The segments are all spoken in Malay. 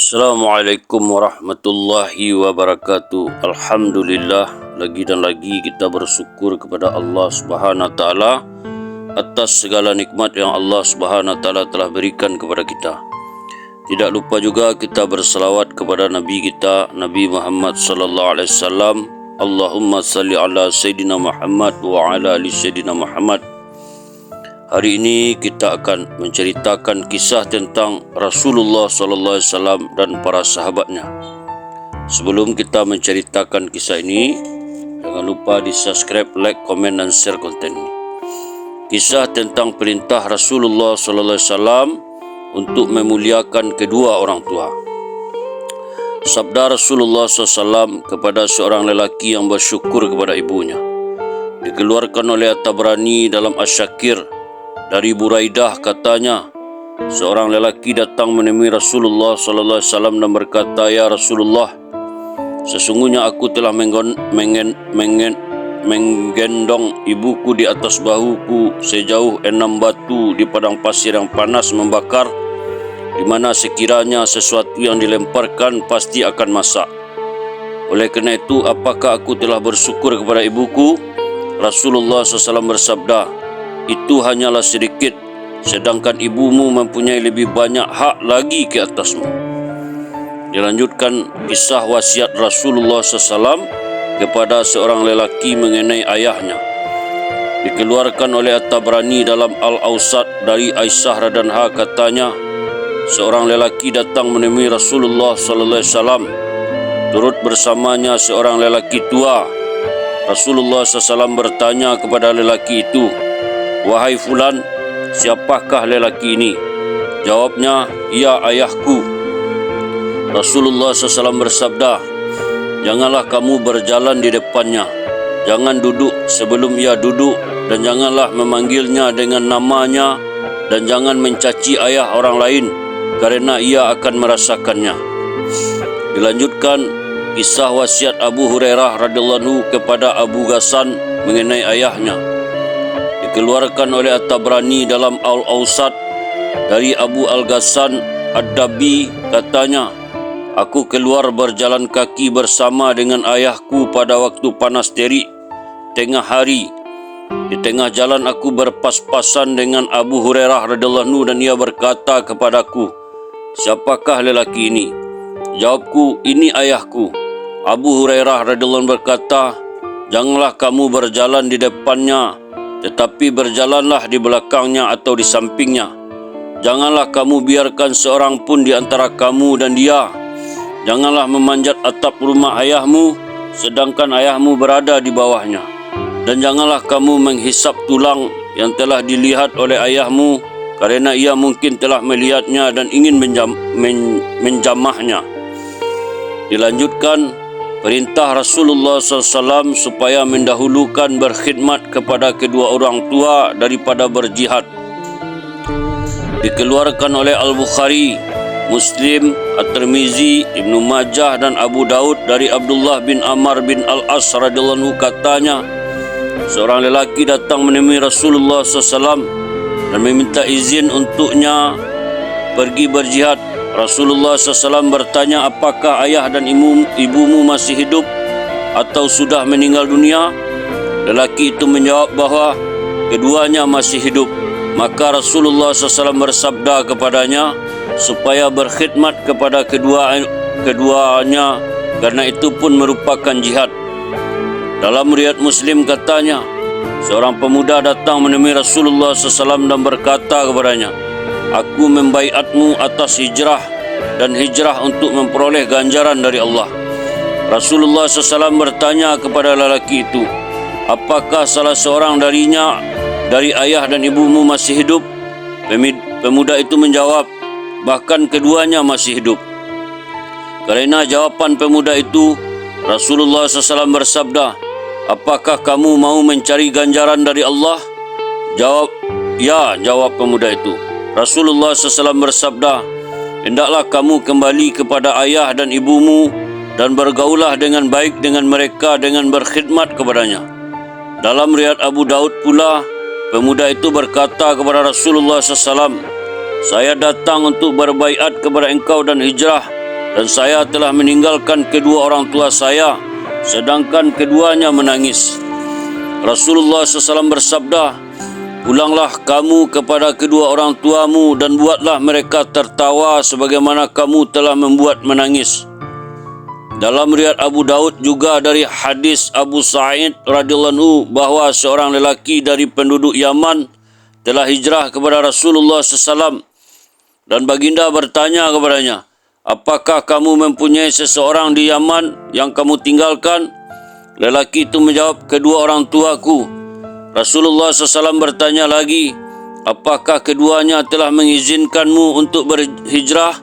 Assalamualaikum warahmatullahi wabarakatuh. Alhamdulillah, lagi dan lagi kita bersyukur kepada Allah Subhanahu wa taala atas segala nikmat yang Allah Subhanahu wa taala telah berikan kepada kita. Tidak lupa juga kita berselawat kepada Nabi kita, Nabi Muhammad sallallahu alaihi wasallam. Allahumma salli ala Sayyidina Muhammad wa ala ali Sayyidina Muhammad. Hari ini kita akan menceritakan kisah tentang Rasulullah sallallahu alaihi wasallam dan para sahabatnya. Sebelum kita menceritakan kisah ini, jangan lupa di subscribe, like, komen dan share konten ini. Kisah tentang perintah Rasulullah sallallahu alaihi wasallam untuk memuliakan kedua orang tua. Sabda Rasulullah SAW kepada seorang lelaki yang bersyukur kepada ibunya, dikeluarkan oleh At-Tabrani dalam Asy-Syakir. Dari Buraidah katanya, seorang lelaki datang menemui Rasulullah sallallahu alaihi wasallam dan berkata, "Ya Rasulullah, sesungguhnya aku telah menggendong ibuku di atas bahuku sejauh 6 batu di padang pasir yang panas membakar, di mana sekiranya sesuatu yang dilemparkan pasti akan masak. Oleh kerana itu, apakah aku telah bersyukur kepada ibuku?" Rasulullah SAW bersabda, "Itu hanyalah sedikit, sedangkan ibumu mempunyai lebih banyak hak lagi ke atasmu." Dilanjutkan kisah wasiat Rasulullah SAW kepada seorang lelaki mengenai ayahnya. Dikeluarkan oleh At-Tabrani dalam Al-Awsat dari Aisyah radhiyallahu anha katanya, seorang lelaki datang menemui Rasulullah SAW. Turut bersamanya seorang lelaki tua. Rasulullah SAW bertanya kepada lelaki itu, "Wahai fulan, siapakah lelaki ini?" Jawabnya, "Ya ayahku." Rasulullah SAW bersabda, "Janganlah kamu berjalan di depannya, jangan duduk sebelum ia duduk, dan janganlah memanggilnya dengan namanya, dan jangan mencaci ayah orang lain, kerana ia akan merasakannya." Dilanjutkan kisah wasiat Abu Hurairah radhiyallahu anhu kepada Abu Ghassan mengenai ayahnya. Dikeluarkan oleh At-Tabrani dalam Al-Awsat dari Abu Al-Ghassan Ad-Dabi katanya, "Aku keluar berjalan kaki bersama dengan ayahku pada waktu panas terik tengah hari. Di tengah jalan aku berpas-pasan dengan Abu Hurairah radhiyallahu anhu dan ia berkata kepadaku, 'Siapakah lelaki ini?' Jawabku, 'Ini ayahku.' Abu Hurairah radhiyallahu anhu berkata, 'Janganlah kamu berjalan di depannya, tetapi berjalanlah di belakangnya atau di sampingnya. Janganlah kamu biarkan seorang pun di antara kamu dan dia. Janganlah memanjat atap rumah ayahmu, sedangkan ayahmu berada di bawahnya. Dan janganlah kamu menghisap tulang yang telah dilihat oleh ayahmu, kerana ia mungkin telah melihatnya dan ingin menjamahnya." Dilanjutkan perintah Rasulullah SAW supaya mendahulukan berkhidmat kepada kedua orang tua daripada berjihad. Dikeluarkan oleh Al-Bukhari, Muslim, At-Tirmizi, Ibnu Majah dan Abu Daud dari Abdullah bin Amr bin Al-As radhiyallahu anhu katanya, seorang lelaki datang menemui Rasulullah SAW dan meminta izin untuknya pergi berjihad. Rasulullah SAW bertanya, "Apakah ayah dan ibumu masih hidup atau sudah meninggal dunia?" Lelaki itu menjawab bahwa keduanya masih hidup. Maka Rasulullah SAW bersabda kepadanya supaya berkhidmat kepada keduanya, karena itu pun merupakan jihad. Dalam riwayat Muslim katanya, seorang pemuda datang menemui Rasulullah SAW dan berkata kepadanya, "Aku membaiatmu atas hijrah dan hijrah untuk memperoleh ganjaran dari Allah." Rasulullah SAW bertanya kepada lelaki itu, "Apakah salah seorang darinya dari ayah dan ibumu masih hidup?" Pemuda itu menjawab, "Bahkan keduanya masih hidup." Karena jawapan pemuda itu, Rasulullah SAW bersabda, "Apakah kamu mau mencari ganjaran dari Allah?" Jawab pemuda itu. Rasulullah SAW bersabda, "Hendaklah kamu kembali kepada ayah dan ibumu dan bergaulah dengan baik dengan mereka dengan berkhidmat kepadanya." Dalam riwayat Abu Daud pula, pemuda itu berkata kepada Rasulullah SAW, "Saya datang untuk berbaiat kepada engkau dan hijrah dan saya telah meninggalkan kedua orang tua saya, sedangkan keduanya menangis. Rasulullah SAW bersabda, "Pulanglah kamu kepada kedua orang tuamu dan buatlah mereka tertawa sebagaimana kamu telah membuat menangis." Dalam riwayat Abu Daud juga dari hadis Abu Sa'id radhiyallahu anhu bahawa seorang lelaki dari penduduk Yaman telah hijrah kepada Rasulullah SAW dan baginda bertanya kepadanya, "Apakah kamu mempunyai seseorang di Yaman yang kamu tinggalkan?" Lelaki itu menjawab, "Kedua orang tuaku." Rasulullah SAW bertanya lagi, "Apakah keduanya telah mengizinkanmu untuk berhijrah?"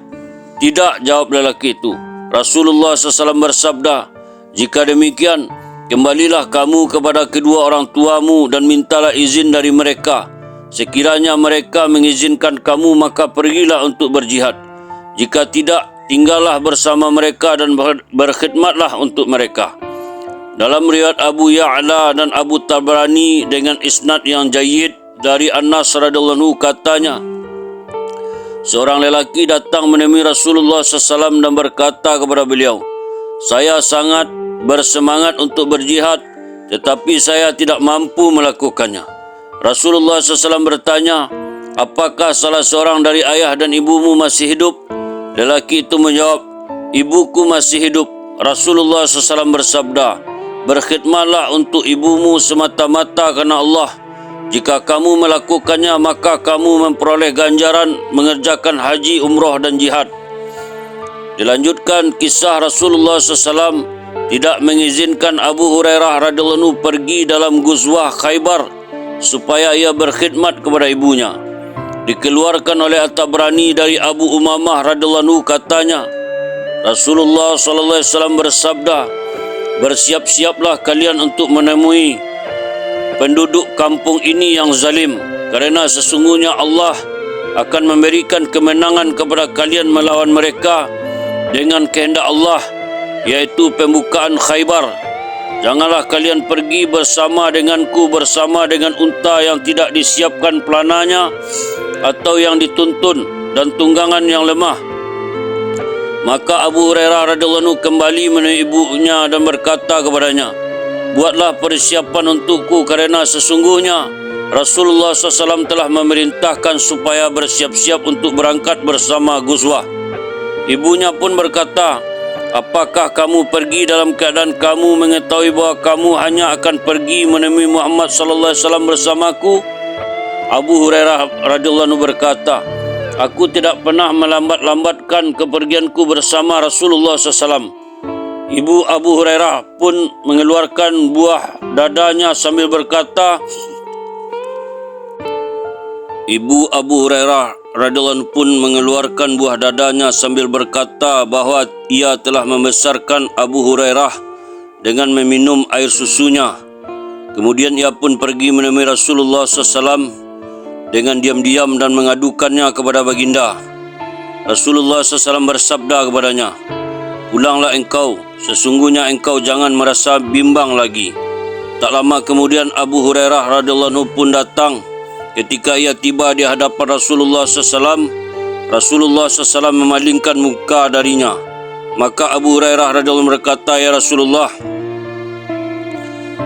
"Tidak," jawab lelaki itu. Rasulullah SAW bersabda, "Jika demikian, kembalilah kamu kepada kedua orang tuamu dan mintalah izin dari mereka. Sekiranya mereka mengizinkan kamu, maka pergilah untuk berjihad. Jika tidak, tinggallah bersama mereka dan berkhidmatlah untuk mereka." Dalam riwayat Abu Ya'la dan Abu Tabrani dengan isnad yang jayyid dari Anas radhiyallahu anhu katanya, seorang lelaki datang menemui Rasulullah SAW dan berkata kepada beliau, "Saya sangat bersemangat untuk berjihad, tetapi saya tidak mampu melakukannya." Rasulullah SAW bertanya, "Apakah salah seorang dari ayah dan ibumu masih hidup?" Lelaki itu menjawab, "Ibuku masih hidup." Rasulullah SAW bersabda, "Berkhidmatlah untuk ibumu semata-mata karena Allah. Jika kamu melakukannya, maka kamu memperoleh ganjaran mengerjakan haji, umrah dan jihad." Dilanjutkan, kisah Rasulullah SAW tidak mengizinkan Abu Hurairah radhiyallahu anhu pergi dalam Ghuzwah Khaybar supaya ia berkhidmat kepada ibunya. Dikeluarkan oleh At-Tabrani dari Abu Umamah radhiyallahu anhu katanya, Rasulullah SAW bersabda, "Bersiap-siaplah kalian untuk menemui penduduk kampung ini yang zalim, kerana sesungguhnya Allah akan memberikan kemenangan kepada kalian melawan mereka dengan kehendak Allah, yaitu pembukaan Khaybar. Janganlah kalian pergi bersama denganku bersama dengan unta yang tidak disiapkan pelananya atau yang dituntun dan tunggangan yang lemah." Maka Abu Hurairah radhiyallahu anhu kembali menemui ibunya dan berkata kepadanya, "Buatlah persiapan untukku kerana sesungguhnya Rasulullah SAW telah memerintahkan supaya bersiap-siap untuk berangkat bersama Ghuzwah." Ibunya pun berkata, "Apakah kamu pergi dalam keadaan kamu mengetahui bahawa kamu hanya akan pergi menemui Muhammad SAW bersamaku?" Abu Hurairah radhiyallahu anhu berkata, "Aku tidak pernah melambat-lambatkan kepergianku bersama Rasulullah SAW." Ibu Abu Hurairah pun mengeluarkan buah dadanya sambil berkata, bahawa ia telah membesarkan Abu Hurairah dengan meminum air susunya. Kemudian ia pun pergi menemui Rasulullah SAW dengan diam-diam dan mengadukannya kepada baginda. Rasulullah SAW bersabda kepadanya, "Pulanglah engkau, sesungguhnya engkau jangan merasa bimbang lagi." Tak lama kemudian Abu Hurairah radhiyallahu anhu pun datang. Ketika ia tiba di hadapan Rasulullah SAW, Rasulullah SAW memalingkan muka darinya. Maka Abu Hurairah radhiyallahu anhu berkata, "Ya Rasulullah,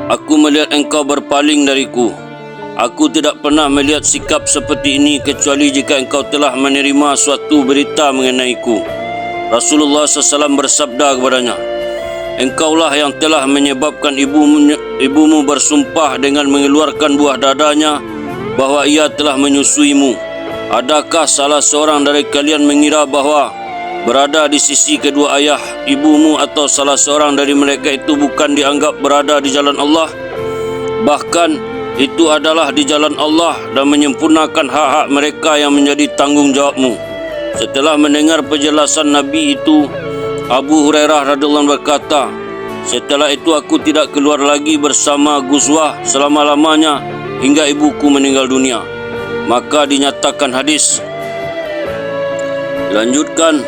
aku melihat engkau berpaling dariku. Aku tidak pernah melihat sikap seperti ini kecuali jika engkau telah menerima suatu berita mengenaiku." Rasulullah SAW bersabda kepadanya, "Engkaulah yang telah menyebabkan ibumu bersumpah dengan mengeluarkan buah dadanya bahawa ia telah menyusuimu. Adakah salah seorang dari kalian mengira bahawa berada di sisi kedua ayah ibumu atau salah seorang dari mereka itu bukan dianggap berada di jalan Allah? Bahkan itu adalah di jalan Allah dan menyempurnakan hak-hak mereka yang menjadi tanggungjawabmu." Setelah mendengar penjelasan Nabi itu, Abu Hurairah radhiyallahu anhu berkata, "Setelah itu aku tidak keluar lagi bersama Ghuzwah selama-lamanya hingga ibuku meninggal dunia." Maka dinyatakan hadis. Dilanjutkan,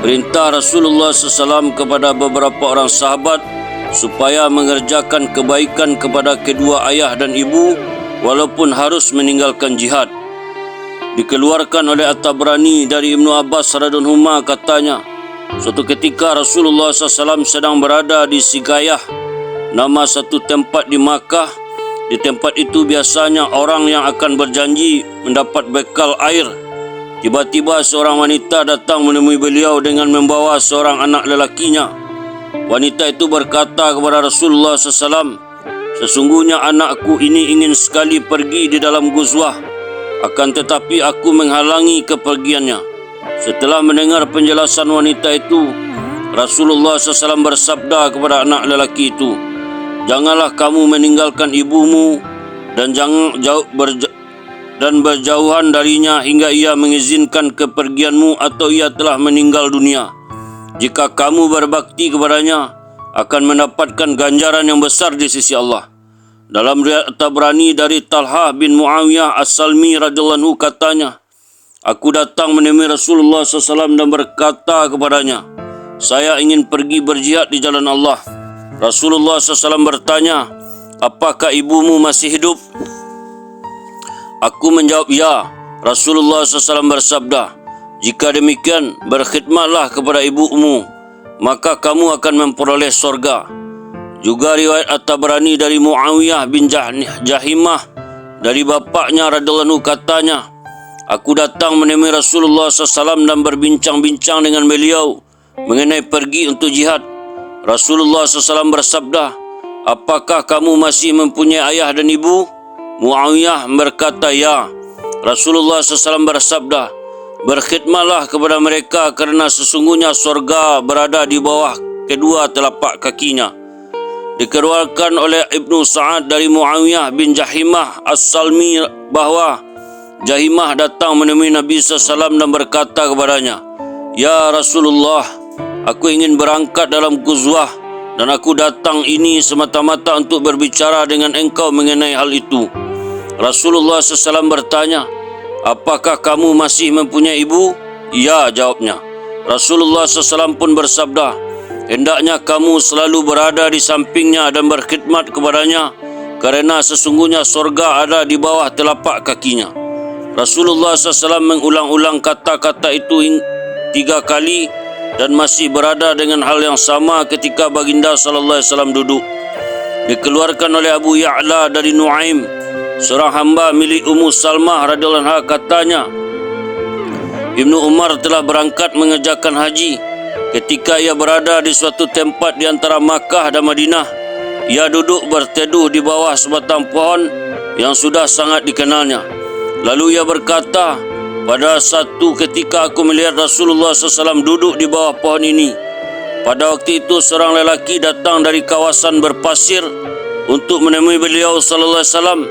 perintah Rasulullah SAW kepada beberapa orang sahabat supaya mengerjakan kebaikan kepada kedua ayah dan ibu walaupun harus meninggalkan jihad. Dikeluarkan oleh At-Tabrani dari Ibnu Abbas radhiyallahu anhu katanya, Suatu ketika Rasulullah SAW sedang berada di Sigayah, nama satu tempat di Makkah. Di tempat itu biasanya orang yang akan berjanji mendapat bekal air. Tiba-tiba seorang wanita datang menemui beliau dengan membawa seorang anak lelakinya. Wanita itu berkata kepada Rasulullah SAW, "Sesungguhnya anakku ini ingin sekali pergi di dalam guzwah, akan tetapi aku menghalangi kepergiannya." Setelah mendengar penjelasan wanita itu, Rasulullah SAW bersabda kepada anak lelaki itu, "Janganlah kamu meninggalkan ibumu dan berjauhan darinya hingga ia mengizinkan kepergianmu atau ia telah meninggal dunia. Jika kamu berbakti kepadanya, akan mendapatkan ganjaran yang besar di sisi Allah." Dalam riwayat Tabrani dari Talhah bin Muawiyah As-Salmi radhiyallahu anhu katanya, "Aku datang menemui Rasulullah SAW dan berkata kepadanya, 'Saya ingin pergi berjihad di jalan Allah.' Rasulullah SAW bertanya, 'Apakah ibumu masih hidup?' Aku menjawab, 'Ya.' Rasulullah SAW bersabda, 'Jika demikian, berkhidmatlah kepada ibumu, maka kamu akan memperoleh sorga.' Juga riwayat At-Tabrani dari Muawiyah bin Jahimah dari bapaknya radhiyallahu anhu katanya, "Aku datang menemui Rasulullah SAW dan berbincang-bincang dengan beliau mengenai pergi untuk jihad. Rasulullah SAW bersabda, 'Apakah kamu masih mempunyai ayah dan ibu?' Muawiyah berkata, 'Ya.' Rasulullah SAW bersabda, 'Berkhidmatlah kepada mereka kerana sesungguhnya sorga berada di bawah kedua telapak kakinya.' Dikeluarkan oleh Ibnu Sa'ad dari Muawiyah bin Jahimah As-Salmi bahawa Jahimah datang menemui Nabi SAW dan berkata kepadanya, 'Ya Rasulullah, aku ingin berangkat dalam guzwah dan aku datang ini semata-mata untuk berbicara dengan engkau mengenai hal itu.' Rasulullah SAW bertanya, 'Apakah kamu masih mempunyai ibu?' 'Ya,' jawabnya. Rasulullah SAW pun bersabda, 'Hendaknya kamu selalu berada di sampingnya dan berkhidmat kepadanya, kerana sesungguhnya sorga ada di bawah telapak kakinya.' Rasulullah SAW mengulang-ulang kata-kata itu 3 kali dan masih berada dengan hal yang sama ketika baginda SAW duduk. Dikeluarkan oleh Abu Ya'la dari Nuaim, seorang hamba milik Ummu Salmah radhiyallahu anha katanya, Ibnu Umar telah berangkat mengerjakan haji. Ketika ia berada di suatu tempat di antara Makkah dan Madinah, ia duduk berteduh di bawah sebatang pohon yang sudah sangat dikenalnya. Lalu ia berkata, 'Pada satu ketika aku melihat Rasulullah SAW duduk di bawah pohon ini. Pada waktu itu seorang lelaki datang dari kawasan berpasir untuk menemui beliau SAW.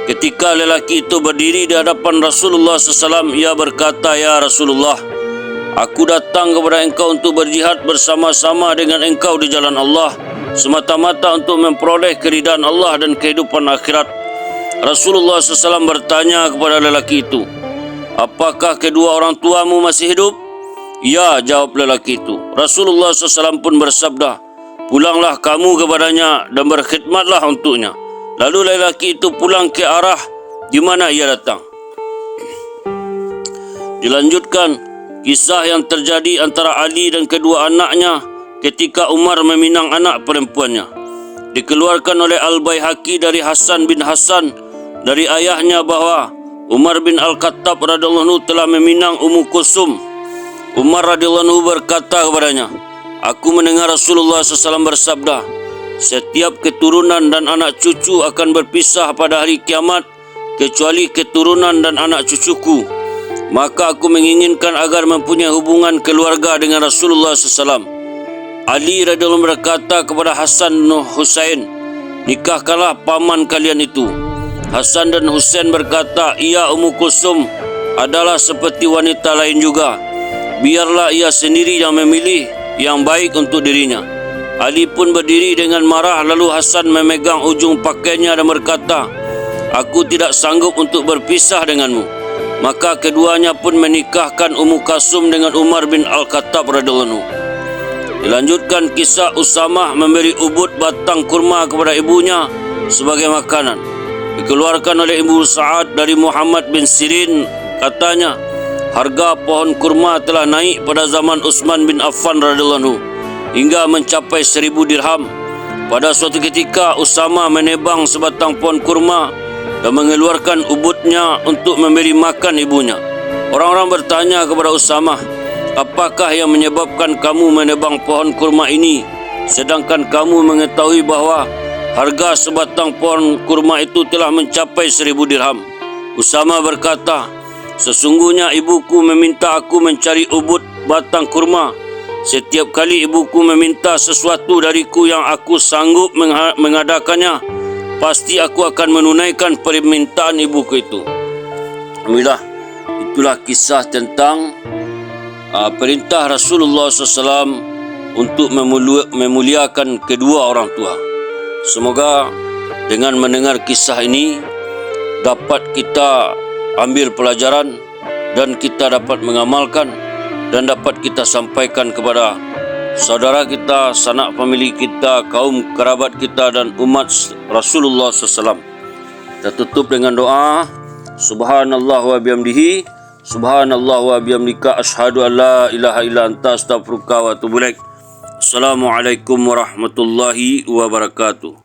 Ketika lelaki itu berdiri di hadapan Rasulullah SAW, ia berkata, 'Ya Rasulullah, aku datang kepada engkau untuk berjihad bersama-sama dengan engkau di jalan Allah, semata-mata untuk memperoleh keridaan Allah dan kehidupan akhirat.' Rasulullah SAW bertanya kepada lelaki itu, 'Apakah kedua orang tuamu masih hidup?' 'Ya,' jawab lelaki itu. Rasulullah SAW pun bersabda, 'Pulanglah kamu kepadanya dan berkhidmatlah untuknya.' Lalu lelaki itu pulang ke arah di mana ia datang. Dilanjutkan kisah yang terjadi antara Ali dan kedua anaknya ketika Umar meminang anak perempuannya. Dikeluarkan oleh Al-Baihaqi dari Hasan bin Hasan dari ayahnya bahawa Umar bin Al-Khattab radhiyallahu anhu telah meminang Ummu Kulsum. Umar radhiyallahu anhu berkata kepadanya, 'Aku mendengar Rasulullah SAW bersabda, setiap keturunan dan anak cucu akan berpisah pada hari kiamat kecuali keturunan dan anak cucuku. Maka aku menginginkan agar mempunyai hubungan keluarga dengan Rasulullah SAW.' Ali radhiyallahu anhu berkata kepada Hasan dan Husain, 'Nikahkanlah paman kalian itu.' Hasan dan Husain berkata, 'Ia Ummu Kulsum adalah seperti wanita lain juga. Biarlah ia sendiri yang memilih yang baik untuk dirinya.' Ali pun berdiri dengan marah, lalu Hasan memegang ujung pakaiannya dan berkata, 'Aku tidak sanggup untuk berpisah denganmu.' Maka keduanya pun menikahkan Ummu Kulsum dengan Umar bin Al-Khattab radhiyallahu anhu. Dilanjutkan kisah Usamah memberi ubud batang kurma kepada ibunya sebagai makanan. Dikeluarkan oleh Ibnu Sa'ad dari Muhammad bin Sirin katanya, harga pohon kurma telah naik pada zaman Utsman bin Affan radhiyallahu anhu hingga mencapai 1000 dirham. Pada suatu ketika Usama menebang sebatang pohon kurma dan mengeluarkan ubudnya untuk memberi makan ibunya. Orang-orang bertanya kepada Usama, "Apakah yang menyebabkan kamu menebang pohon kurma ini, sedangkan kamu mengetahui bahawa harga sebatang pohon kurma itu telah mencapai 1000 dirham?" Usama berkata, "Sesungguhnya ibuku meminta aku mencari ubud batang kurma. Setiap kali ibuku meminta sesuatu dariku yang aku sanggup mengadakannya, pasti aku akan menunaikan permintaan ibuku itu." Alhamdulillah, itulah kisah tentang perintah Rasulullah SAW untuk memuliakan kedua orang tua. Semoga dengan mendengar kisah ini dapat kita ambil pelajaran dan kita dapat mengamalkan dan dapat kita sampaikan kepada saudara kita, sanak famili kita, kaum kerabat kita dan umat Rasulullah SAW. Kita tutup dengan doa. Subhanallah wa bihamdihi, subhanallah wa bihamdika, asyhadu an la ilaha illa anta, astaghfiruka wa atubu ilaik. Assalamualaikum warahmatullahi wabarakatuh.